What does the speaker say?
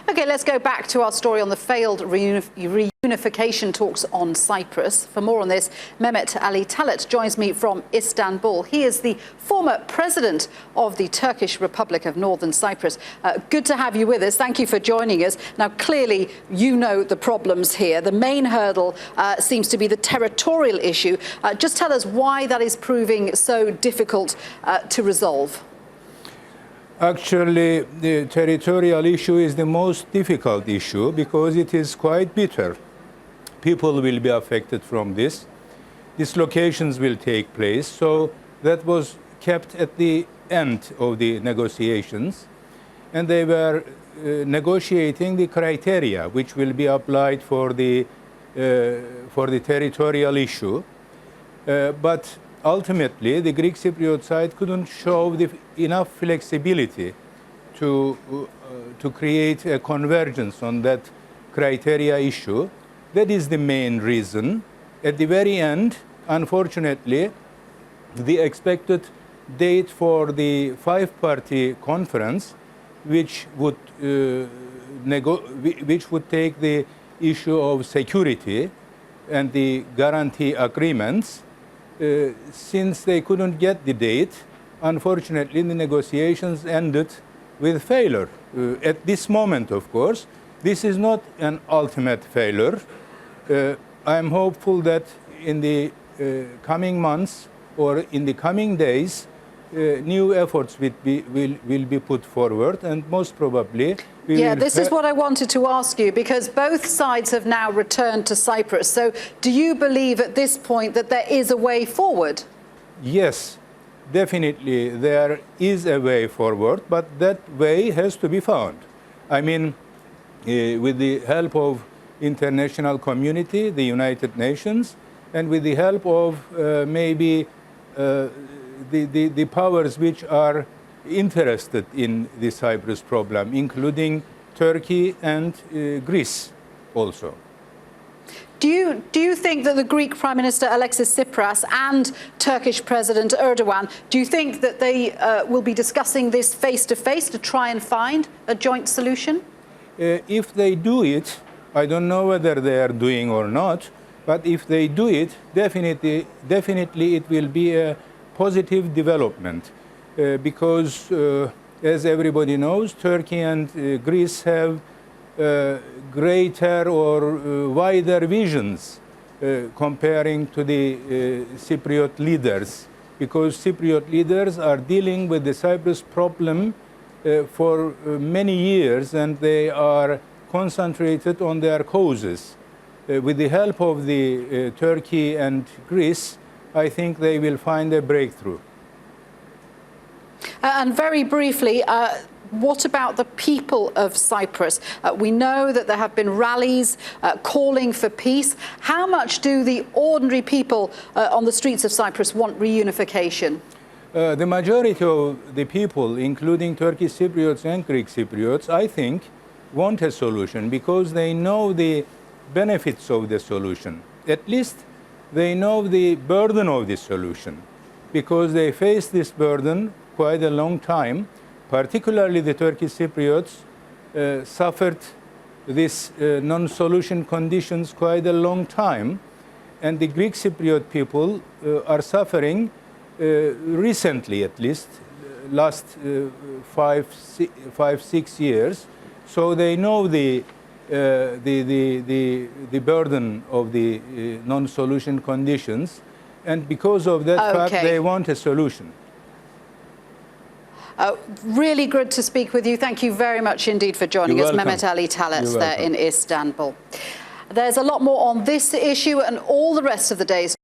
OK, let's go back to our story on the failed reunification talks on Cyprus. For more on this, Mehmet Ali Talat joins me from Istanbul. He is the former president of the Turkish Republic of Northern Cyprus. Good to have you with us. Thank you for joining us. Now, clearly, you know the problems here. The main hurdle seems to be the territorial issue. Just tell us why that is proving so difficult to resolve. Actually, the territorial issue is the most difficult issue because it is quite bitter. People will be affected from this. Dislocations will take place. So that was kept at the end of the negotiations. And they were negotiating the criteria which will be applied for the territorial issue. But ultimately, the Greek Cypriot side couldn't show enough flexibility to create a convergence on that criteria issue. That is the main reason. At the very end, unfortunately, the expected date for the five-party conference, which would take the issue of security and the guarantee agreements, since they couldn't get the date, unfortunately, the negotiations ended with failure. At this moment, of course, this is not an ultimate failure. I'm hopeful that in the coming months or in the coming days, new efforts will be put forward, and most probably this is what I wanted to ask you, because both sides have now returned to Cyprus. So do you believe at this point that there is a way forward? Yes, definitely there is a way forward, but that way has to be found. I mean, with the help of international community, the United Nations, and with the help of maybe the powers which are interested in the Cyprus problem, including Turkey and Greece also. Do you think that the Greek Prime Minister Alexis Tsipras and Turkish President Erdogan, do you think that they will be discussing this face-to-face to try and find a joint solution? If they do it, I don't know whether they are doing or not, but if they do it, definitely it will be a positive development. Because, as everybody knows, Turkey and Greece have greater or wider visions comparing to the Cypriot leaders, because Cypriot leaders are dealing with the Cyprus problem for many years, and they are concentrated on their causes. With the help of the Turkey and Greece, I think they will find a breakthrough. And very briefly, what about the people of Cyprus? We know that there have been rallies calling for peace. How much do the ordinary people on the streets of Cyprus want reunification? The majority of the people, including Turkish Cypriots and Greek Cypriots, I think, want a solution because they know the benefits of the solution. At least they know the burden of the solution, because they face this burden quite a long time. Particularly the Turkish Cypriots suffered this non-solution conditions quite a long time, and the Greek Cypriot people are suffering recently, at least last 5-6 years. So they know the burden of the non-solution conditions, and because of that fact, they want a solution. Really good to speak with you. Thank you very much indeed for joining us. Mehmet Ali Talat there in Istanbul. There's a lot more on this issue and all the rest of the day's